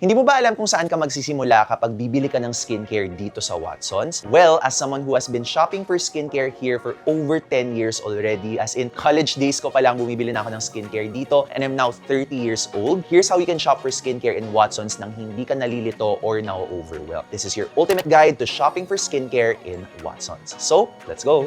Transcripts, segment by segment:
Hindi mo ba alam kung saan ka magsisimula kapag bibili ka ng skincare dito sa Watsons? Well, as someone who has been shopping for skincare here for over 10 years already, as in college days ko pa lang bumibili na ako ng skincare dito, and I'm now 30 years old, here's how you can shop for skincare in Watsons nang hindi ka nalilito or na-overwhelmed. This is your ultimate guide to shopping for skincare in Watsons. So, let's go!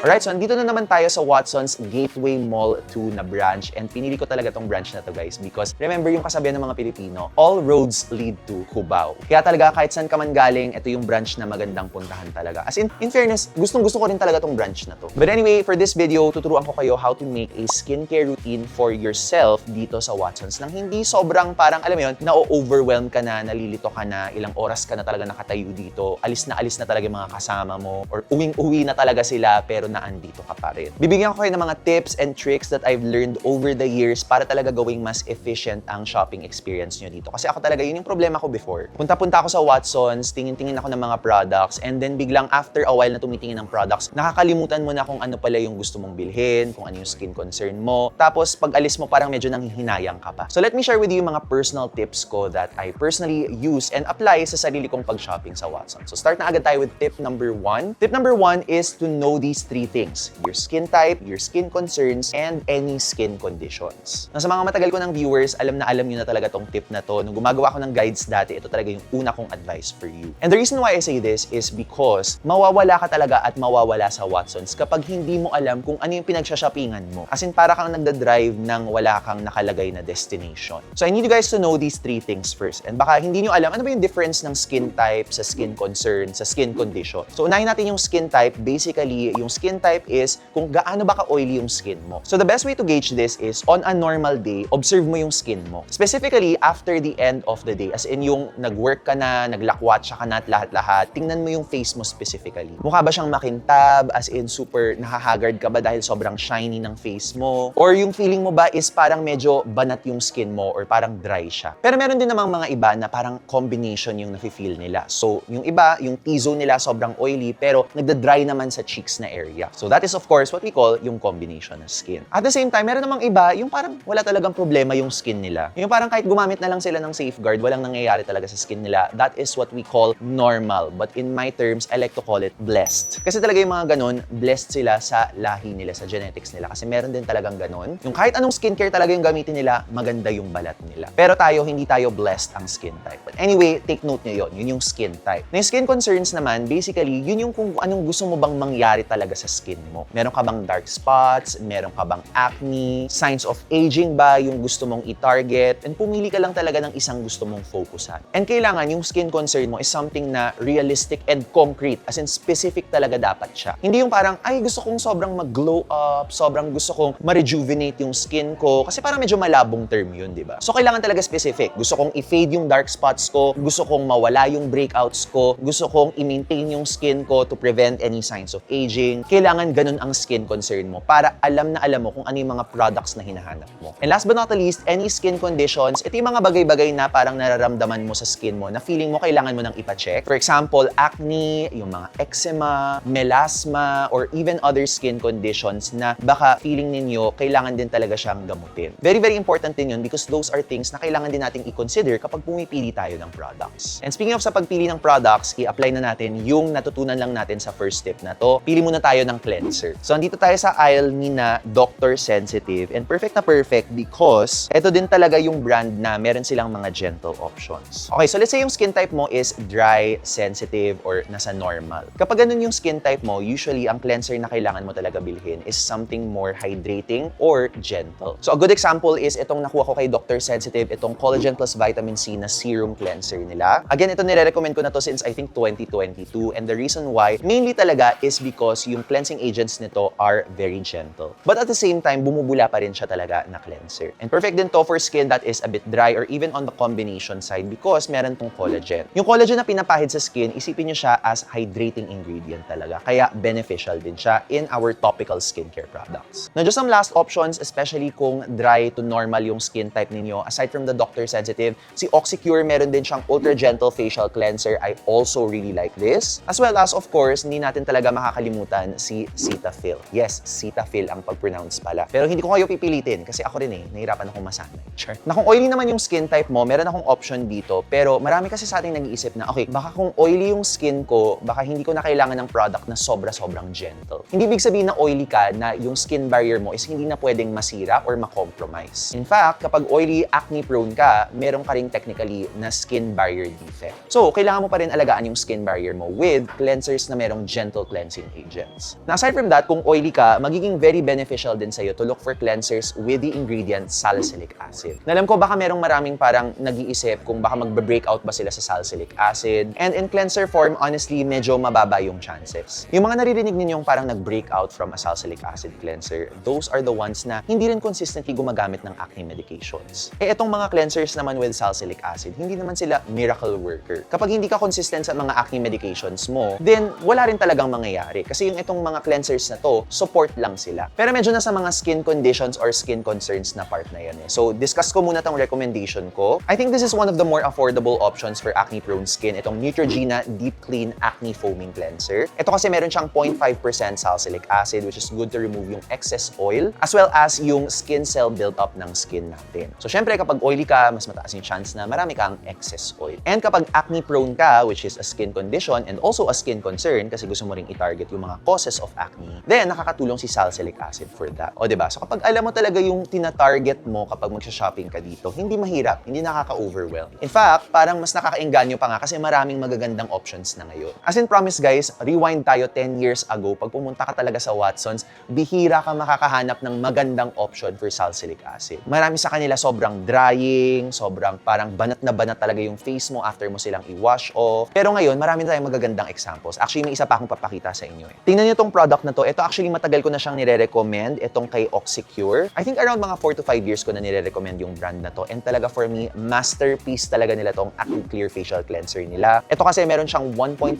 Alright, so andito na naman tayo sa Watsons Gateway Mall 2 na branch, and pinili ko talaga tong branch na to, guys, because remember yung kasabihan ng mga Pilipino, all roads lead to Cubao. Kaya talaga kahit saan ka man galing, ito yung branch na magandang puntahan talaga. As in fairness, gustong-gusto ko rin talaga tong branch na to. But anyway, for this video, tuturuan ko kayo how to make a skincare routine for yourself dito sa Watsons nang hindi sobrang parang, alam mo yun, na-overwhelm ka na, nalilito ka na, ilang oras ka na talaga nakatayo dito, alis na talaga yung mga kasama mo, or uwing-uwi na talaga sila, pero naandito ka pa rin. Bibigyan ko kayo ng mga tips and tricks that I've learned over the years para talaga gawing mas efficient ang shopping experience nyo dito. Kasi ako talaga, yun yung problema ko before. Punta-punta ako sa Watsons, tingin-tingin ako ng mga products, and then biglang after a while na tumitingin ng products, nakakalimutan mo na kung ano pala yung gusto mong bilhin, kung ano yung skin concern mo. Tapos pag alis mo, parang medyo nanghihinayang ka pa. So let me share with you yung mga personal tips ko that I personally use and apply sa sarili kong pag-shopping sa Watsons. So start na agad tayo with tip number 1. Tip number 1 is to know these 3 things: your skin type, your skin concerns, and any skin conditions. Sa mga matagal ko ng viewers, alam nyo na talaga tong tip na to. Nung gumagawa ko ng guides dati, ito talaga yung una kong advice for you. And the reason why I say this is because mawawala ka talaga at mawawala sa Watsons kapag hindi mo alam kung ano yung pinagsha-shoppingan mo. As in, para kang nagda-drive nang wala kang nakalagay na destination. So I need you guys to know these 3 things first. And baka hindi nyo alam, ano ba yung difference ng skin type sa skin concern, sa skin condition. So unahin natin yung skin type. Basically, yung skin type is kung gaano ba ka-oily yung skin mo. So the best way to gauge this is on a normal day, observe mo yung skin mo. Specifically, after the end of the day, as in yung nag-work ka na, naglakwatsa ka na at lahat-lahat, tingnan mo yung face mo specifically. Mukha ba siyang makintab, as in super nahahagard ka ba dahil sobrang shiny ng face mo? Or yung feeling mo ba is parang medyo banat yung skin mo or parang dry siya? Pero meron din namang mga iba na parang combination yung nafe-feel nila. So yung iba, yung T-zone nila sobrang oily pero nagda-dry naman sa cheeks na area. So that is of course what we call yung combination ng skin. At the same time, meron namang iba yung parang wala talagang problema yung skin nila. Yung parang kahit gumamit na lang sila ng safeguard, walang nangyayari talaga sa skin nila. That is what we call normal. But in my terms, I like to call it blessed. Kasi talaga yung mga ganun, blessed sila sa lahi nila, sa genetics nila. Kasi meron din talagang ganun. Yung kahit anong skincare talaga yung gamitin nila, maganda yung balat nila. Pero tayo, hindi tayo blessed ang skin type. But anyway, take note nyo yun. Yun yung skin type. Na yung skin concerns naman, basically, yun yung kung anong gusto mo bang mangyari talaga sa skin mo. Meron ka bang dark spots? Meron ka bang acne? Signs of aging ba yung gusto mong i-target? And pumili ka lang talaga ng isang gusto mong focusan. And kailangan yung skin concern mo is something na realistic and concrete. As in, specific talaga dapat siya. Hindi yung parang, ay, gusto kong sobrang mag-glow up, sobrang gusto kong ma-rejuvenate yung skin ko. Kasi parang medyo malabong term yun, di ba? So, kailangan talaga specific. Gusto kong i-fade yung dark spots ko. Gusto kong mawala yung breakouts ko. Gusto kong i-maintain yung skin ko to prevent any signs of aging. Kailangan ganun ang skin concern mo para alam mo kung ano yung mga products na hinahanap mo. And last but not least, any skin conditions, ito yung mga bagay-bagay na parang nararamdaman mo sa skin mo na feeling mo kailangan mo nang ipacheck. For example, acne, yung mga eczema, melasma, or even other skin conditions na baka feeling ninyo kailangan din talaga siyang gamutin. Very, very important din yun because those are things na kailangan din nating i-consider kapag pumipili tayo ng products. And speaking of sa pagpili ng products, i-apply na natin yung natutunan lang natin sa first step na to. Pili muna tayo ng cleanser. So, andito tayo sa aisle ni na Dr. Sensitive, and perfect na perfect because ito din talaga yung brand na meron silang mga gentle options. Okay, so let's say yung skin type mo is dry, sensitive, or nasa normal. Kapag ganun yung skin type mo, usually ang cleanser na kailangan mo talaga bilhin is something more hydrating or gentle. So a good example is itong nakuha ko kay Dr. Sensitive, itong Collagen Plus Vitamin C na serum cleanser nila. Again, ito nire-recommend ko na to since I think 2022, and the reason why mainly talaga is because yung cleansing agents nito are very gentle. But at the same time, bumubula pa rin siya talaga na cleanser. And perfect din to for skin that is a bit dry or even on the combination side because meron tong collagen. Yung collagen na pinapahid sa skin, isipin nyo siya as hydrating ingredient talaga. Kaya beneficial din siya in our topical skincare products. Now, just some last options, especially kung dry to normal yung skin type ninyo. Aside from the Dr. Sensitive, si Oxycure meron din siyang ultra gentle facial cleanser. I also really like this. As well as, of course, hindi natin talaga makakalimutan si Cetaphil. Yes, Cetaphil ang pag-pronounce pala. Pero hindi ko kayo pipilitin kasi ako rin nahirapan akong masanay. Sure. Na kung oily naman yung skin type mo, meron akong option dito. Pero marami kasi sa ating nag-iisip na, okay, baka kung oily yung skin ko, baka hindi ko na kailangan ng product na sobrang gentle. Hindi ibig sabihin na oily ka na yung skin barrier mo is hindi na pwedeng masira or ma-compromise. In fact, kapag oily, acne-prone ka, meron ka rin technically na skin barrier defect. So, kailangan mo pa rin alagaan yung skin barrier mo with cleansers na merong gentle cleansing agents. Now, aside from that, kung oily ka, magiging very beneficial din sa'yo to look for cleansers with the ingredient salicylic acid. Alam ko baka merong maraming parang nag-iisip kung baka magbe-breakout ba sila sa salicylic acid. And in cleanser form, honestly, medyo mababa yung chances. Yung mga naririnig ninyong parang nag-breakout from a salicylic acid cleanser, those are the ones na hindi rin consistently gumagamit ng acne medications. Etong mga cleansers naman with salicylic acid, hindi naman sila miracle worker. Kapag hindi ka consistent sa mga acne medications mo, then wala rin talagang mangyayari. Kasi yung itong mga cleansers na to, support lang sila. Pero medyo nasa mga skin conditions or skin concerns na part na yan So, discuss ko muna tong recommendation ko. I think this is one of the more affordable options for acne-prone skin, itong Neutrogena Deep Clean Acne Foaming Cleanser. Ito kasi meron siyang 0.5% salicylic acid, which is good to remove yung excess oil, as well as yung skin cell build-up ng skin natin. So, syempre, kapag oily ka, mas mataas yung chance na marami kang excess oil. And kapag acne-prone ka, which is a skin condition and also a skin concern, kasi gusto mo ring i-target yung mga causes of acne, then nakakatulong si salicylic acid for that. O, diba? So, kapag alam mo talaga yung tina-target mo kapag magsha-shopping ka dito, hindi mahirap, hindi nakaka-overwhelm. In fact, parang mas nakakaengganyo pa nga kasi maraming magagandang options na ngayon. As in promise guys, rewind tayo 10 years ago, pag pumunta ka talaga sa Watsons, bihira ka makakahanap ng magandang option for salicylic acid. Marami sa kanila sobrang drying, sobrang parang banat na banat talaga yung face mo after mo silang i-wash off. Pero ngayon, marami tayong magagandang examples. Actually, may isa pa akong papakita sa inyo Tingnan niyo tong product na to. Ito actually matagal ko na siyang nire-recommend, itong kay Oxycure. I think around mga 4 to 5 years ko na nire-recommend yung brand na to. And talaga for me, masterpiece talaga nila tong Acne Clear Facial Cleanser nila. Ito kasi meron siyang 1.5%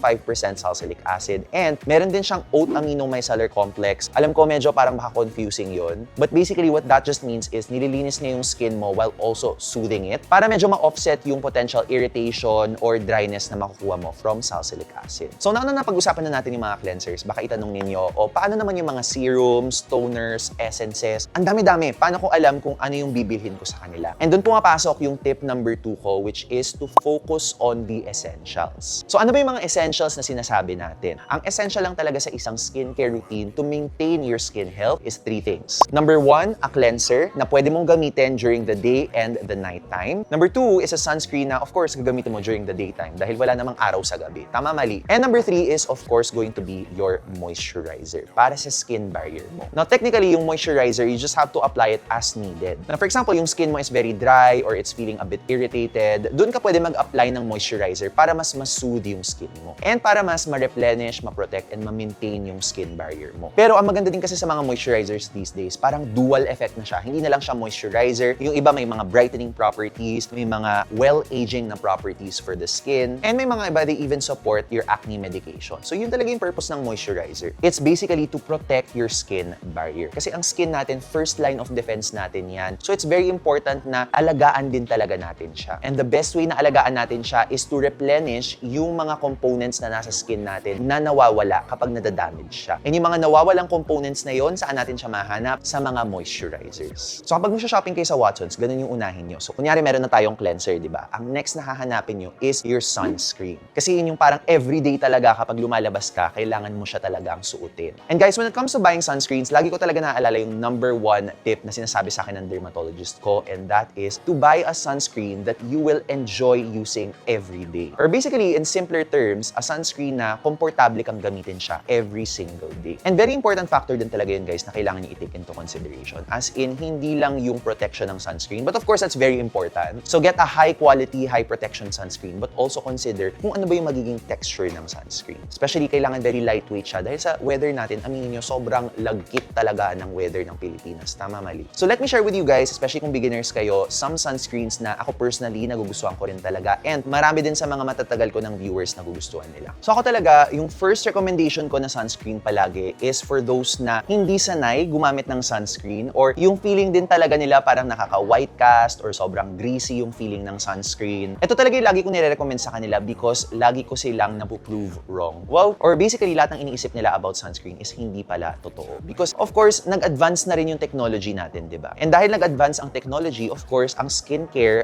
salicylic acid and meron din siyang oat amino micellar complex. Alam ko medyo parang baka confusing yon. But basically what that just means is nililinis niya yung skin mo while also soothing it para medyo ma-offset yung potential irritation or dryness na makukuha mo from salicylic acid. So nauna na pag-usapan na natin yung mga cleansers, baka itanong ninyo, o paano naman yung mga serums, toners, essences? Ang dami-dami. Paano ko alam kung ano yung bibilhin ko sa kanila? And doon pumapasok yung tip number 2 ko, which is to focus on the essentials. So ano ba yung mga essentials na sinasabi natin? Ang essential lang talaga sa isang skincare routine to maintain your skin health is 3 things. Number 1, a cleanser na pwede mong gamitin during the day and the night time. Number 2 is a sunscreen na of course gagamitin mo during the daytime dahil wala namang araw sa gabi. Tama, mali. And number 3 is of course going to be your moisturizer para sa skin barrier mo. Now technically yung moisturizer, you just have to apply it as needed. Now for example, yung skin mo is very dry or it's feeling a bit irritated, doon ka pwede mag-apply ng moisturizer para mas ma-soothe yung skin mo. And para mas ma-replenish, ma-protect, and ma-maintain yung skin barrier mo. Pero ang maganda din kasi sa mga moisturizers these days, parang dual effect na siya. Hindi na lang siya moisturizer. Yung iba may mga brightening properties, may mga well-aging na properties for the skin, and may mga iba they even support your acne medication. So yun talaga yung purpose ng moisturizer. It's basically to protect your skin barrier. Kasi ang skin natin, first line of defense natin yan. So it's very important na alagaan din talaga natin siya. And the best way na alagaan natin siya is to replenish yung mga components na nasa skin natin na nawawala kapag nadadamage siya. And yung mga nawawalang components na yon, saan natin siya mahanap? Sa mga moisturizers. So kapag shopping kayo sa Watsons, ganun yung unahin nyo. So kunyari meron na tayong cleanser, di ba? Ang next na hahanapin nyo is your sunscreen. Kasi yun yung parang everyday talaga kapag lumalabas ka, kailangan mo siya talagang suotin. And guys, when it comes to buying sunscreens, lagi ko talaga naaalala yung number 1 tip na sinasabi sa akin ng dermatologist ko, and that is to buy a sunscreen that you will enjoy using every day. Or basically, in simpler terms, a sunscreen na komportable kang gamitin siya every single day. And very important factor din talaga yun guys na kailangan nyo i-take into consideration. As in, hindi lang yung protection ng sunscreen, but of course, that's very important. So get a high quality, high protection sunscreen, but also consider kung ano ba yung magiging texture ng sunscreen. Especially, kailangan very lightweight siya dahil sa weather natin, aminin nyo, sobrang lagkit talaga ng weather ng Pilipinas. Tama, mali. So let me share with you guys, especially kung beginners kayo, some sunscreens na ako personally nagugustuhan ko rin talaga, and marami din sa mga matatagal ko ng viewers nagugustuhan nila. So ako talaga, yung first recommendation ko na sunscreen palagi is for those na hindi sanay gumamit ng sunscreen, or yung feeling din talaga nila parang nakaka-white cast or sobrang greasy yung feeling ng sunscreen. Ito talaga yung lagi ko nire-recommend sa kanila because lagi ko silang napuprove wrong. Well, or basically lahat ng iniisip nila naniwala about sunscreen is hindi pala totoo. Because, of course, nag-advance na rin yung technology natin, di ba? And dahil nag-advance ang technology, of course, ang skincare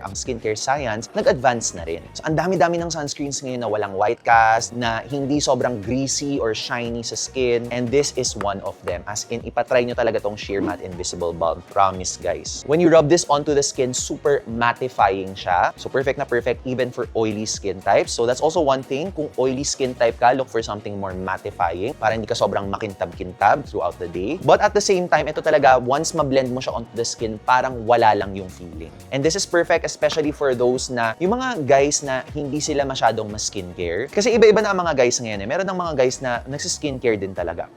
science, nag-advance na rin. So, ang dami-dami ng sunscreens ngayon na walang white cast, na hindi sobrang greasy or shiny sa skin, and this is one of them. As in, ipatry nyo talaga tong Sheer Matte Invisible Balm. Promise, guys. When you rub this onto the skin, super mattifying siya. So, perfect na perfect even for oily skin types. So, that's also one thing. Kung oily skin type ka, look for something more mattifying para hindi ka sobrang makintab-kintab throughout the day. But at the same time, ito talaga, once ma-blend mo siya onto the skin, parang wala lang yung feeling. And this is perfect especially for those na, yung mga guys na hindi sila masyadong ma-skincare. Kasi iba-iba na ang mga guys ngayon eh. Meron ng mga guys na nagsiskincare din talaga.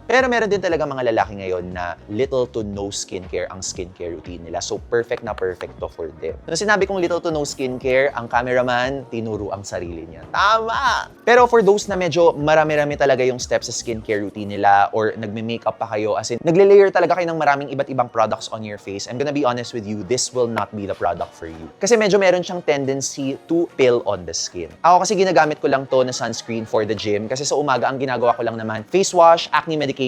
Pero meron din talaga mga lalaki ngayon na little to no skincare ang skincare routine nila. So, perfect na perfect to for them. Nung sinabi kong little to no skincare, ang cameraman, tinuro ang sarili niya. Tama! Pero for those na medyo marami-rami talaga yung steps sa skincare routine nila or nagme-makeup pa kayo, as in, nagle-layer talaga kayo ng maraming iba't ibang products on your face, I'm gonna be honest with you, this will not be the product for you. Kasi medyo meron siyang tendency to pill on the skin. Ako kasi ginagamit ko lang to na sunscreen for the gym kasi sa umaga ang ginagawa ko lang naman, face wash, acne medication,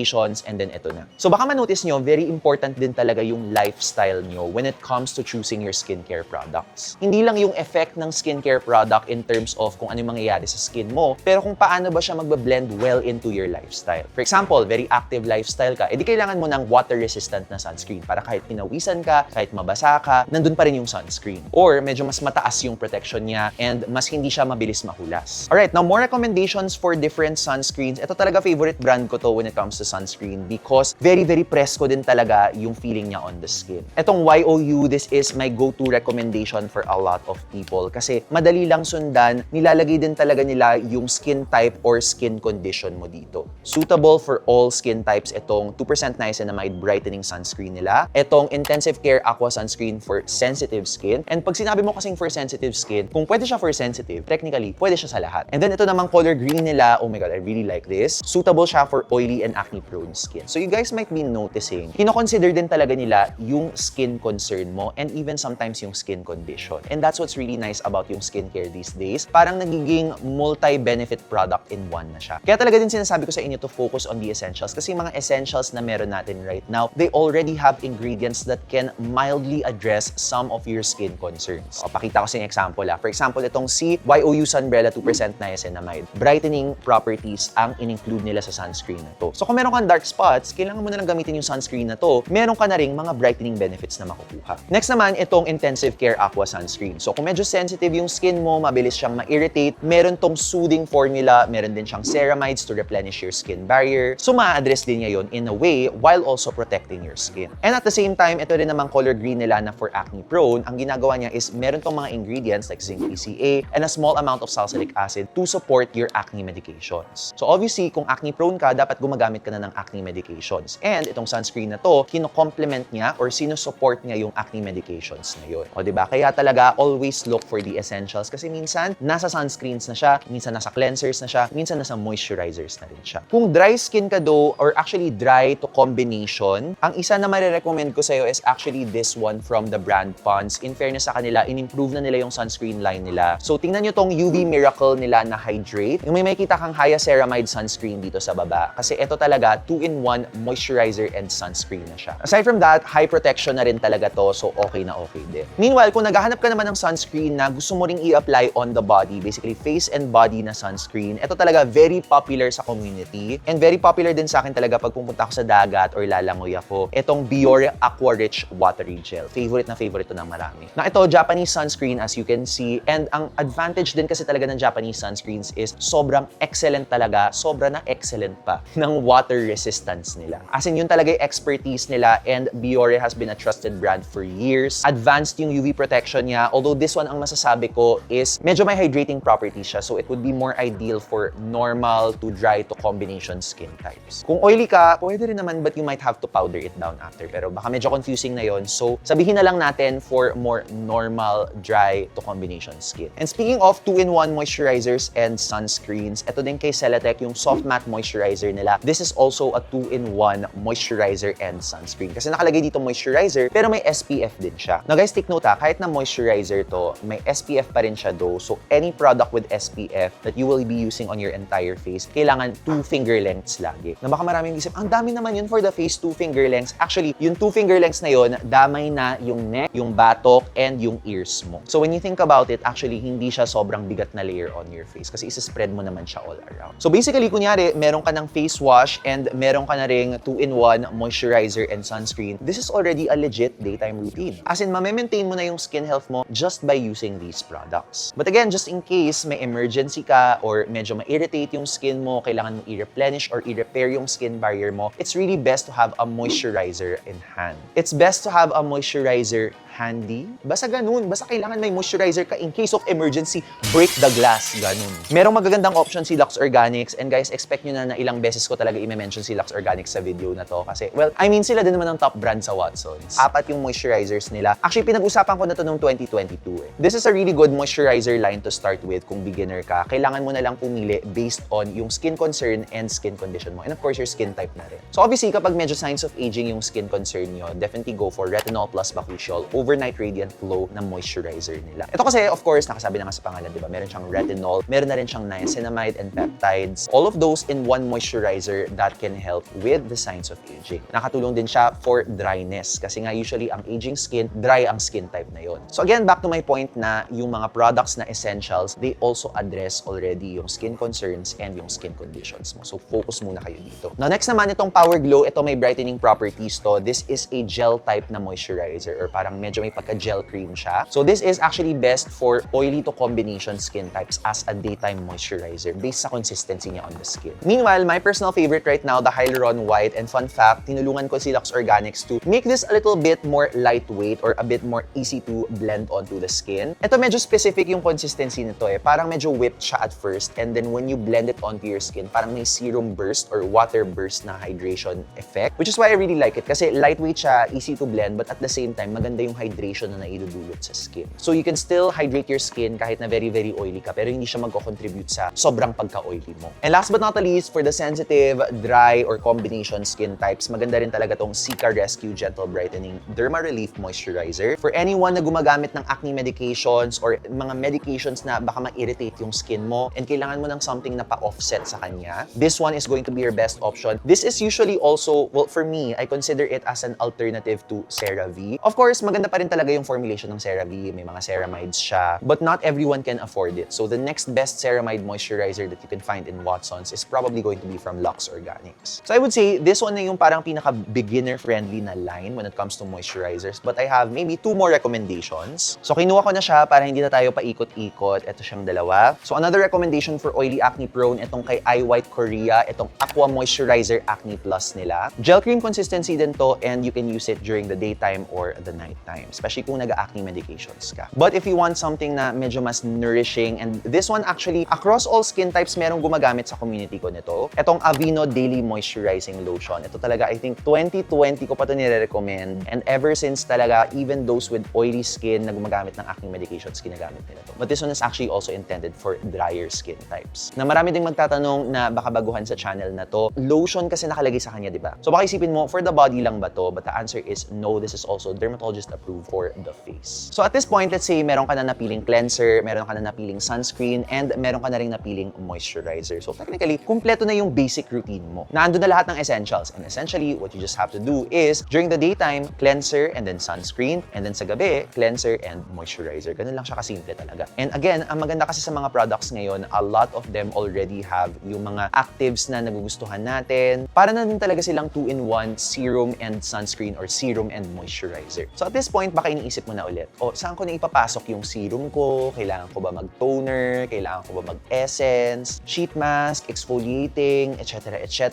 and then ito na. So baka ma-notice nyo, very important din talaga yung lifestyle nyo when it comes to choosing your skincare products. Hindi lang yung effect ng skincare product in terms of kung ano yung mangyayari sa skin mo, pero kung paano ba siya magbe-blend well into your lifestyle. For example, very active lifestyle ka, edi kailangan mo ng water-resistant na sunscreen para kahit pinawisan ka, kahit mabasa ka, nandun pa rin yung sunscreen. Or medyo mas mataas yung protection niya and mas hindi siya mabilis mahulas. Alright, now more recommendations for different sunscreens. Ito talaga favorite brand ko to when it comes to sunscreen because very presko din talaga yung feeling niya on the skin. Etong YOU, this is my go-to recommendation for a lot of people kasi madali lang sundan, nilalagay din talaga nila yung skin type or skin condition mo dito. Suitable for all skin types itong 2% niacinamide brightening sunscreen nila. Etong Intensive Care Aqua Sunscreen for sensitive skin. And pag sinabi mo kasing for sensitive skin, kung pwede siya for sensitive, technically, pwede siya sa lahat. And then ito namang color green nila, oh my god, I really like this. Suitable siya for oily and acne-prone skin. So you guys might be noticing, kino-consider din talaga nila yung skin concern mo and even sometimes yung skin condition. And that's what's really nice about yung skincare these days. Parang nagiging multi-benefit product in one na siya. Kaya talaga din sinasabi ko sa inyo to focus on the essentials kasi mga essentials na meron natin right now, they already have ingredients that can mildly address some of your skin concerns. O, pakita ko sa inyo example For example, itong si YOU Sunbrella 2% niacinamide. Brightening properties ang in-include nila sa sunscreen na to. So kung meron kang dark spots, kailangan mo na lang gamitin yung sunscreen na to. Meron ka na ring mga brightening benefits na makukuha. Next naman, itong Intensive Care Aqua Sunscreen. So kung medyo sensitive yung skin mo, mabilis siyang ma-irritate, meron tong soothing formula, meron din siyang ceramides to replenish your skin barrier. So ma-address din niya yun in a way while also protecting your skin. And at the same time, ito rin namang color green nila na for acne prone, ang ginagawa niya is meron tong mga ingredients like zinc PCA and a small amount of salicylic acid to support your acne medications. So obviously, kung acne prone ka, dapat gumagamit ka na ng acne medications. And itong sunscreen na to, kino-complement niya or sino-support niya yung acne medications na yun. O diba? Kaya talaga, always look for the essentials kasi minsan, nasa sunscreens na siya, minsan nasa cleansers na siya, minsan nasa moisturizers na rin siya. Kung dry skin ka do, or actually dry to combination, ang isa na marirecommend ko sa'yo is actually this one from the brand Pond's. In fairness sa kanila, in-improve na nila yung sunscreen line nila. So, tingnan nyo tong UV Miracle nila na Hydrate. Yung may makita kang Hyaceramide sunscreen dito sa baba. Kasi ito talaga, 2-in-1 moisturizer and sunscreen na siya. Aside from that, high protection na rin talaga to. So, okay na okay din. Meanwhile, kung naghahanap ka naman ng sunscreen na gusto mo ring i-apply on the body, basically face and body na sunscreen, ito talaga very popular sa community. And very popular din sa akin talaga pag pumunta ako sa dagat or lalangoy ako. Itong Biore Aqua Rich Watery Gel. Favorite na favorite to ng marami. Na ito, Japanese sunscreen as you can see. And ang advantage din kasi talaga ng Japanese sunscreens is sobrang excellent talaga, sobra na excellent pa ng water resistance nila. As in, yun talaga yung expertise nila and Biore has been a trusted brand for years. Advanced yung UV protection niya. Although this one, ang masasabi ko is medyo may hydrating properties siya. So it would be more ideal for normal to dry to combination skin types. Kung oily ka, pwede rin naman but you might have to powder it down after. Pero baka medyo confusing na yon. So sabihin na lang natin for more normal dry to combination skin. And speaking of 2-in-1 moisturizers and sunscreens, ito din kay Celatec yung Soft Matte Moisturizer nila. This is is also a 2-in-1 moisturizer and sunscreen. Kasi nakalagay dito moisturizer, pero may SPF din siya. Now guys, take note kahit na moisturizer to, may SPF pa rin siya though. So any product with SPF that you will be using on your entire face, kailangan 2 finger lengths lagi. Na baka maraming isip, ang dami naman yun for the face, 2 finger lengths. Actually, yung 2 finger lengths na yun, damay na yung neck, yung batok, and yung ears mo. So when you think about it, actually, hindi siya sobrang bigat na layer on your face kasi isa-spread mo naman siya all around. So basically, kunyari, meron ka ng face wash and meron ka na ring 2-in-1 moisturizer and sunscreen. This is already a legit daytime routine. As in, ma-maintain mo na yung skin health mo just by using these products. But again, just in case may emergency ka or medyo ma-irritate yung skin mo, kailangan mo i-replenish or i-repair yung skin barrier mo, it's really best to have a moisturizer in hand. It's best to have a moisturizer handy. Basta ganun. Basta kailangan may moisturizer ka in case of emergency, break the glass. Ganun. Merong magagandang option si Lux Organics and guys, expect nyo na ilang beses ko talaga i-mention si Lux Organics sa video na to kasi, well, I mean, sila din naman ang top brand sa Watsons. 4 yung moisturizers nila. Actually, pinag-usapan ko na to noong 2022 eh. This is a really good moisturizer line to start with kung beginner ka. Kailangan mo na lang pumili based on yung skin concern and skin condition mo. And of course, your skin type na rin. So obviously, kapag medyo signs of aging yung skin concern nyo, definitely go for Retinol Plus Bakuchiol Overnight Radiant Glow na moisturizer nila. Ito kasi, of course, nakasabi na nga sa pangalan, di ba? Meron siyang retinol, meron na rin siyang niacinamide and peptides. All of those in one moisturizer that can help with the signs of aging. Nakatulong din siya for dryness kasi nga usually ang aging skin, dry ang skin type na yon. So again, back to my point na yung mga products na essentials, they also address already yung skin concerns and yung skin conditions mo. So focus muna kayo dito. Now next naman, itong Power Glow, ito may brightening properties to. This is a gel type na moisturizer or parang medyo may pagka-gel cream siya. So this is actually best for oily to combination skin types as a daytime moisturizer based sa consistency niya on the skin. Meanwhile, my personal favorite right now, the Hyaluron White, and fun fact, tinulungan ko si Lux Organics to make this a little bit more lightweight or a bit more easy to blend onto the skin. Ito medyo specific yung consistency nito eh. Parang medyo whipped siya at first and then when you blend it onto your skin, parang may serum burst or water burst na hydration effect, which is why I really like it kasi lightweight siya, easy to blend, but at the same time, maganda yung hydration na naidudulot sa skin. So you can still hydrate your skin kahit na very, very oily ka, pero hindi siya magko-contribute sa sobrang pagka-oily mo. And last but not the least, for the sensitive, dry, or combination skin types, maganda rin talaga tong Cica Rescue Gentle Brightening Derma Relief Moisturizer. For anyone na gumagamit ng acne medications or mga medications na baka ma-irritate yung skin mo and kailangan mo ng something na pa-offset sa kanya, this one is going to be your best option. This is usually also, well, for me, I consider it as an alternative to CeraVe. Of course, maganda pa rin talaga yung formulation ng CeraVe. May mga ceramides siya. But not everyone can afford it. So the next best ceramide moisturizer that you can find in Watsons is probably going to be from Lux Organics. So I would say this one na yung parang pinaka-beginner-friendly na line when it comes to moisturizers. But I have maybe 2 more recommendations. So kinuha ko na siya para hindi na tayo paikot-ikot. Ito siyang dalawa. So another recommendation for oily acne prone, itong kay Eye White Korea, itong Aqua Moisturizer Acne Plus nila. Gel cream consistency din to and you can use it during the daytime or the nighttime, especially kung nag-acne medications ka. But if you want something na medyo mas nourishing, and this one actually, across all skin types, merong gumagamit sa community ko nito. Itong Aveeno Daily Moisturizing Lotion. Ito talaga, I think 2020 ko pa ito nire-recommend. And ever since talaga, even those with oily skin na gumagamit ng acne medications, ginagamit nila to. But this one is actually also intended for drier skin types. Na marami ding magtatanong na baka baguhan sa channel na to. Lotion kasi nakalagay sa kanya, di ba? So baka isipin mo, for the body lang ba to? But the answer is no, this is also dermatologist approved for the face. So at this point, let's say meron ka na napiling cleanser, meron ka na napiling sunscreen, and meron ka na rin napiling moisturizer. So technically, kumpleto na yung basic routine mo. Naandun na lahat ng essentials. And essentially, what you just have to do is, during the daytime, cleanser and then sunscreen, and then sa gabi, cleanser and moisturizer. Ganun lang siya kasimple talaga. And again, ang maganda kasi sa mga products ngayon, a lot of them already have yung mga actives na nagugustuhan natin. Para na din talaga silang 2-in-1 serum and sunscreen or serum and moisturizer. So at this point, baka iniisip mo na ulit, saan ko na ipapasok yung serum ko? Kailangan ko ba mag-toner? Kailangan ko ba mag-essence? Sheet mask, exfoliating, etc. etc.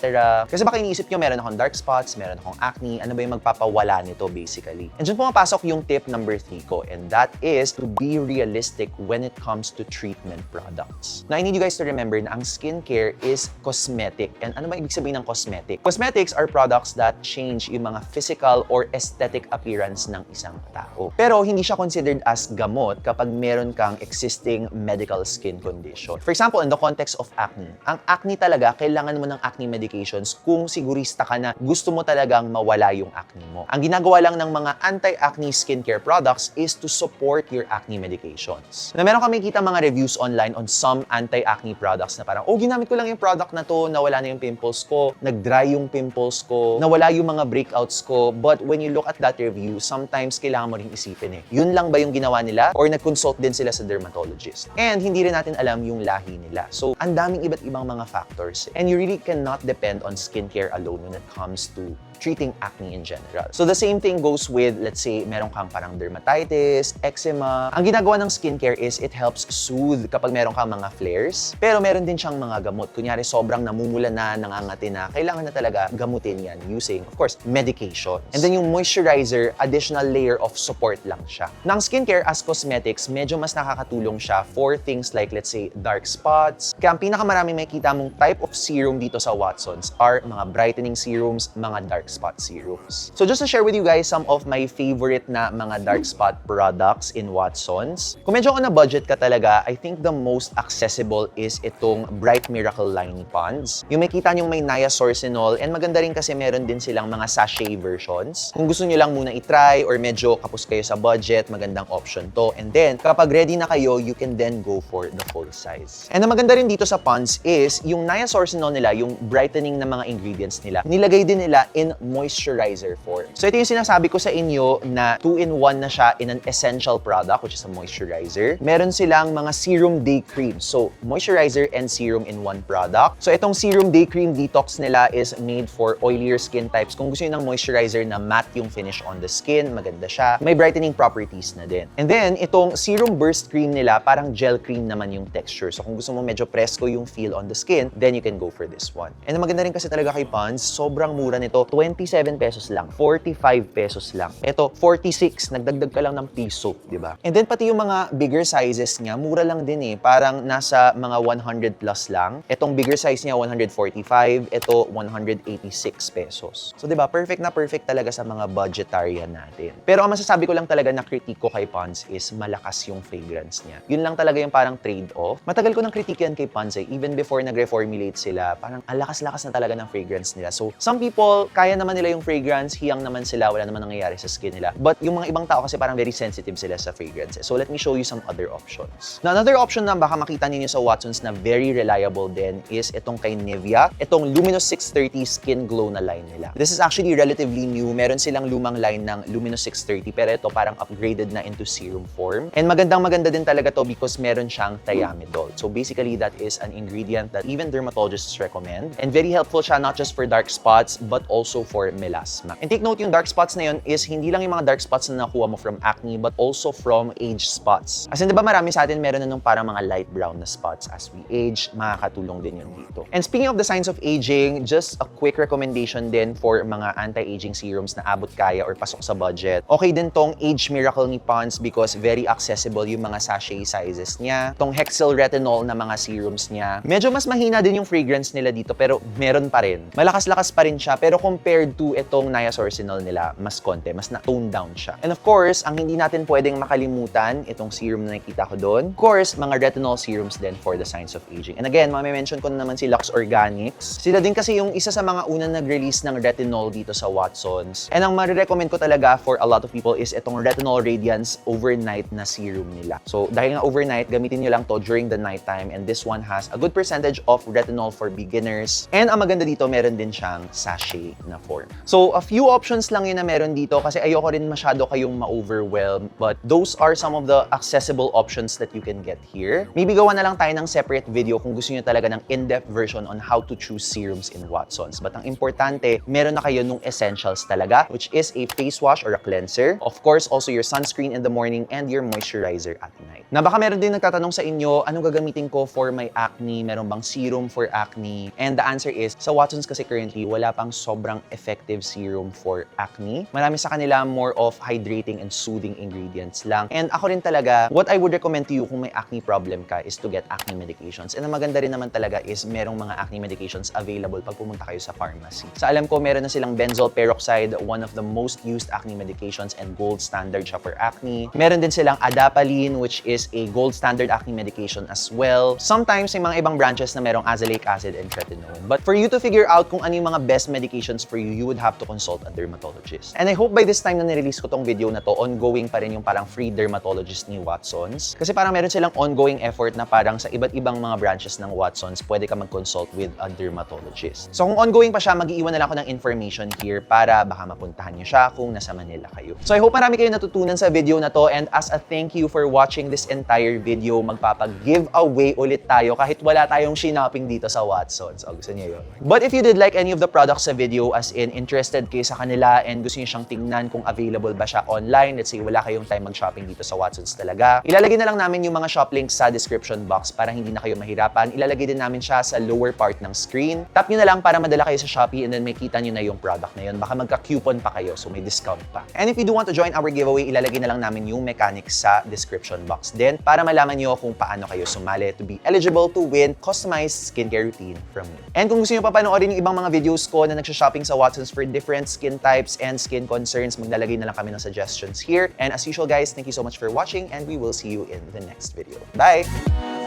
Kasi baka iniisip nyo, meron akong dark spots, meron akong acne, ano ba yung magpapawala nito basically? And dyan pumapasok yung tip number 3 ko, and that is to be realistic when it comes to treatment products. Now, I need you guys to remember na ang skincare is cosmetic. And ano ba ibig sabihin ng cosmetic? Cosmetics are products that change yung mga physical or aesthetic appearance ng isang tao. Pero hindi siya considered as gamot kapag meron kang existing medical skin condition. For example, in the context of acne, ang acne talaga, kailangan mo ng acne medications kung sigurista ka na gusto mo talagang mawala yung acne mo. Ang ginagawa lang ng mga anti-acne skincare products is to support your acne medications. Na meron kami kita mga reviews online on some anti-acne products na parang, oh, ginamit ko lang yung product na to, nawala na yung pimples ko, nag-dry yung pimples ko, nawala yung mga breakouts ko. But when you look at that review, sometimes kailangan mo rin isipin yun lang ba yung ginawa nila? Or nag-consult din sila sa dermatologist? And hindi rin natin alam yung lahi nila. So, ang daming iba't ibang mga factors. And you really cannot depend on skincare alone when it comes to treating acne in general. So the same thing goes with, let's say, meron kang parang dermatitis, eczema. Ang ginagawa ng skincare is it helps soothe kapag meron kang mga flares. Pero meron din siyang mga gamot. Kunyari, sobrang namumula na, nangangati na, kailangan na talaga gamutin yan using, of course, medications. And then yung moisturizer, additional layer of support lang siya. Ng skincare as cosmetics, medyo mas nakakatulong siya for things like, let's say, dark spots. Kaya ang pinakamaraming makikita mong type of serum dito sa Watsons are mga brightening serums, mga dark spot serums. So just to share with you guys some of my favorite na mga dark spot products in Watsons. Kung medyo on a budget ka talaga, I think the most accessible is itong Bright Miracle line ni Pond's. Yung makita nyo may niasourcinol, and maganda rin kasi meron din silang mga sachet versions. Kung gusto nyo lang muna i-try or medyo kapos kayo sa budget, magandang option to. And then, kapag ready na kayo, you can then go for the full size. And ang maganda rin dito sa Pond's is yung niasourcinol nila, yung brightening na mga ingredients nila, nilagay din nila in moisturizer form. So ito yung sinasabi ko sa inyo na 2-in-1 na siya in an essential product, which is a moisturizer. Meron silang mga serum day cream. So moisturizer and serum in one product. So itong serum day cream detox nila is made for oilier skin types. Kung gusto niyo ng moisturizer na matte yung finish on the skin, maganda siya. May brightening properties na din. And then itong serum burst cream nila, parang gel cream naman yung texture. So kung gusto mo medyo presko yung feel on the skin, then you can go for this one. And maganda rin kasi talaga kay Pond's, sobrang mura nito. 27 pesos lang, 45 pesos lang. Ito, 46, nagdagdag ka lang ng piso, di ba? And then pati yung mga bigger sizes niya, mura lang din parang nasa mga 100 plus lang. Itong bigger size niya, 145, ito 186 pesos. So di ba, perfect na perfect talaga sa mga budgetarian natin. Pero ang masasabi ko lang talaga na critique ko kay Pond's is malakas yung fragrance niya. Yun lang talaga yung parang trade-off. Matagal ko ng critique yan kay Pond's even before nag-reformulate sila, parang ang lakas-lakas na talaga ng fragrance nila. So some people, kaya naman nila yung fragrance, hiyang naman sila, wala naman nangyayari sa skin nila. But yung mga ibang tao kasi parang very sensitive sila sa fragrances. So let me show you some other options. Now, another option na baka makita niyo sa Watsons na very reliable din is itong kay Nivea, itong Luminous 630 Skin Glow na line nila. This is actually relatively new. Meron silang lumang line ng Luminous 630 pero ito parang upgraded na into serum form. And magandang-maganda din talaga to because meron siyang thiamidol. So basically, that is an ingredient that even dermatologists recommend. And very helpful siya not just for dark spots but also for melasma. And take note, yung dark spots na yun is hindi lang yung mga dark spots na nakuha mo from acne but also from age spots. As in, diba marami sa atin meron na nung parang mga light brown na spots as we age, makakatulong din yun dito. And speaking of the signs of aging, just a quick recommendation din for mga anti-aging serums na abot kaya or pasok sa budget. Okay din tong Age Miracle ni Pond's because very accessible yung mga sachet sizes niya. Tong Hexyl Retinol na mga serums niya. Medyo mas mahina din yung fragrance nila dito pero meron pa rin. Malakas-lakas pa rin siya pero compared to itong niasourcinol nila, mas konti, mas na-tone down siya. And of course, ang hindi natin pwedeng makalimutan, itong serum na nakita ko doon. Of course, mga retinol serums din for the signs of aging. And again, mami-mention ko na naman si Lux Organics. Sila din kasi yung isa sa mga unang nag-release ng retinol dito sa Watsons. And ang marirecommend ko talaga for a lot of people is itong Retinol Radiance Overnight na serum nila. So, dahil nga overnight, gamitin nyo lang to during the nighttime. And this one has a good percentage of retinol for beginners. And ang maganda dito, meron din siyang sachet na form. So, a few options lang yun na meron dito kasi ayoko rin masyado kayong ma-overwhelm. But those are some of the accessible options that you can get here. Maybe gawa na lang tayo ng separate video kung gusto nyo talaga ng in-depth version on how to choose serums in Watsons. But ang importante, meron na kayo nung essentials talaga, which is a face wash or a cleanser. Of course, also your sunscreen in the morning and your moisturizer at night. Na baka meron din nagtatanong sa inyo, anong gagamitin ko for my acne? Meron bang serum for acne? And the answer is, sa Watsons kasi currently, wala pang sobrang effective serum for acne. Marami sa kanila more of hydrating and soothing ingredients lang. And ako rin talaga, what I would recommend to you kung may acne problem ka is to get acne medications. And ang maganda rin naman talaga is merong mga acne medications available pag pumunta kayo sa pharmacy. Sa alam ko, meron na silang benzoyl peroxide, one of the most used acne medications and gold standard siya for acne. Meron din silang adapalene, which is a gold standard acne medication as well. Sometimes may mga ibang branches na merong azelaic acid and tretinoin. But for you to figure out kung ano yung mga best medications for you, you would have to consult a dermatologist. And I hope by this time na nirelease ko tong video na to, ongoing pa rin yung parang free dermatologist ni Watsons. Kasi parang meron silang ongoing effort na parang sa iba't ibang mga branches ng Watsons, pwede ka mag-consult with a dermatologist. So kung ongoing pa siya, mag-iwan na lang ako ng information here para baka mapuntahan niyo siya kung nasa Manila kayo. So I hope marami kayo natutunan sa video na to, and as a thank you for watching this entire video, magpapag-giveaway ulit tayo kahit wala tayong shopping dito sa Watsons. O, gusto niyo yun? But if you did like any of the products sa video, as in interested kayo sa kanila and gusto niyo siyang tingnan kung available ba siya online, let's say wala kayong time mag-shopping dito sa Watsons talaga, ilalagay na lang namin yung mga shop links sa description box para hindi na kayo mahirapan. Ilalagay din namin siya sa lower part ng screen. Tap nyo na lang para madala kayo sa Shopee and then may kita nyo na yung product na yun. Baka magka-coupon pa kayo, so may discount pa. And if you do want to join our giveaway, ilalagay na lang namin yung mechanics sa description box din para malaman nyo kung paano kayo sumali to be eligible to win customized skincare routine from me. And kung gusto nyo pa panoorin yung ibang mga videos ko na nagsha-shopping sa Watsons for different skin types and skin concerns, maglalagay na lang kami ng suggestions here. And as usual guys, thank you so much for watching and we will see you in the next video. Bye!